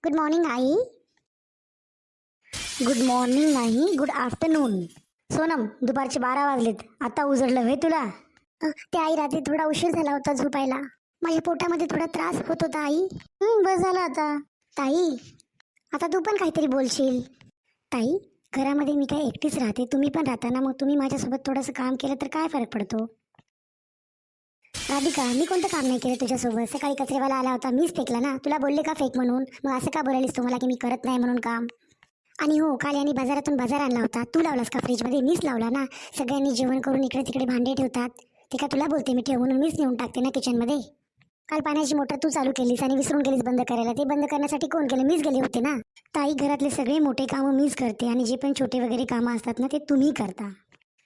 Good morning I. Good morning नाही, good afternoon. Sonam, दुपारचे 12 वाजलेत, आता उजळलं व्हय तुला? ते आई, रात्री थोडा उशीर झाला होता झोपायला. माझ्या पोटामध्ये थोडा त्रास होत होता आई. बस झालं आता. ताई, आता तू पण काहीतरी बोलशील. ताई, घरामध्ये मी काय एकटीच राहते, तुम्ही पण राहता ना, मग तुम्ही माझ्यासोबत थोडंसं काम केलं तर काय फरक पडतो? राधिका, मी कोणतं काम नाही केलं तुझ्यासोबत? सकाळी कचरेवाला आला होता, मीच फेकला ना. तुला बोलले का फेक म्हणून? मग असं का बोलायलीस तुम्हाला की मी करत नाही म्हणून काम? आणि हो, काल यांनी बाजारातून बाजार आणला होता, तू लावलास का फ्रीजमध्ये? मीच लावला ना. सगळ्यांनी जेवण करून इकडे तिकडे भांडे ठेवतात, ते का तुला बोलते मी ठेव म्हणून? मीच नेऊन टाकते ना किचनमध्ये. काल पाण्याची मोटर तू चालू केलीस आणि विसरून गेलीस बंद करायला. ते बंद करण्यासाठी कोण केलं? मीच गेले होते ना. ताई, घरातले सगळे मोठे कामं मीच करते आणि जे पण छोटे वगैरे कामं असतात ना, ते तुम्ही करता.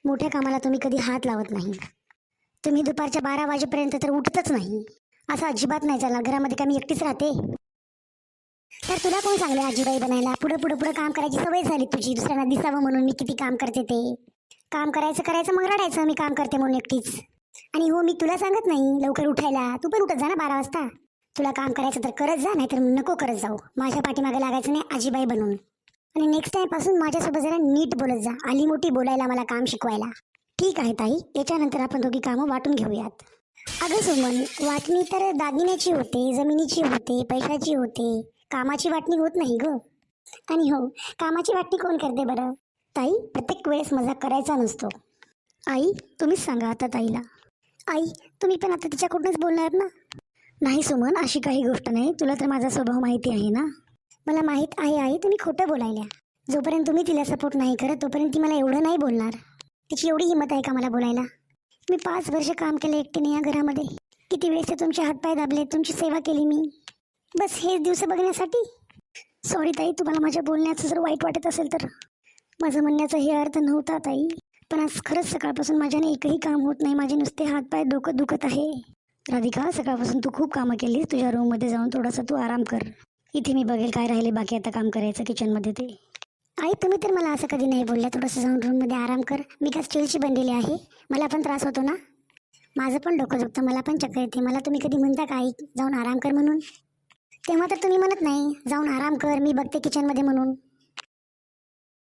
मोठ्या कामाला तुम्ही कधी हात लावत नाही. तुम्ही दुपारच्या 12 वाजेपर्यंत तर उठतच नाही. असं अजिबात नाही चालणार. घरामध्ये का मी एकटीच राहते? तर तुला कोण सांगले आजीबाई बनायला? पुढं पुढं पुढं काम करायची सवय झाली तुझी, दुसऱ्यांना दिसावं म्हणून मी किती काम करते ते. काम करायचं मग रडायचं मी काम करते म्हणून एकटीच. आणि हो, मी तुला सांगत नाही लवकर उठायला, तू पण उठत जा ना 12 वाजता. तुला काम करायचं तर करत जा, नाहीतर नको करत जाऊ. माझ्या पाठीमागे लागायचं नाही आजीबाई बनून. आणि नेक्स्ट टाइम पासून माझ्यासोबत जरा नीट बोलत जा, आली मोठी बोलायला, मला काम शिकवायला. ठीक आहे ताई, याच्यानंतर आपण दोघी कामं वाटून घेऊयात. अगं सुमन, वाटणी तर दागिन्याची होते, जमिनीची होते, पैशाची होते, कामाची वाटणी होत नाही ग. आणि हो, कामाची वाटणी कोण करते बरं? ताई, प्रत्येक वेळेस मजाक करायचा नसतो. आई, तुम्हीच सांगा आता ताईला. आई, तुम्ही पण आता तिच्याकडूनच बोलणार ना? नाही सुमन, अशी काही गोष्ट नाही. तुला तर माझा स्वभाव माहिती आहे ना. मला माहीत आहे आई, तुम्ही खोटं बोलायल्या. जोपर्यंत तुम्ही तिला सपोर्ट नाही करत तोपर्यंत ती मला एवढं नाही बोलणार. तिची एवढी हिंमत आहे का मला बोलायला? मी 5 वर्ष काम केलं एकटीने या घरामध्ये. किती वेळेस ते तुमचे हातपाय दाबले, तुमची सेवा केली मी, बस हेच दिवस बघण्यासाठी. सॉरी ताई, तुम्हाला माझ्या बोलण्याचं जर वाईट वाटत असेल तर. माझं म्हणण्याचा हे अर्थ नव्हता ताई, पण आज खरंच सकाळपासून माझ्याने एकही काम होत नाही. माझे नुसते हातपाय डोकं दुखत आहे. राधिका, सकाळपासून तू खूप कामं केलीस. तुझ्या रूममध्ये जाऊन थोडासा तू आराम कर. इथे मी बघेल काय राहिले बाकी आता काम करायचं किचनमध्ये ते. आई, तुम्ही तर मला असं कधी नाही बोलल्या थोडंसं जाऊन रूममध्ये आराम कर. मी का स्टीलची बनलेली आहे? मला पण त्रास होतो ना. माझं पण डोकं दुखतं, मला पण चक्कर येते. मला तुम्ही कधी म्हणता का आई जाऊन आराम कर म्हणून? तेव्हा तर तुम्ही म्हणत नाही जाऊन आराम कर, मी बघते किचनमध्ये म्हणून.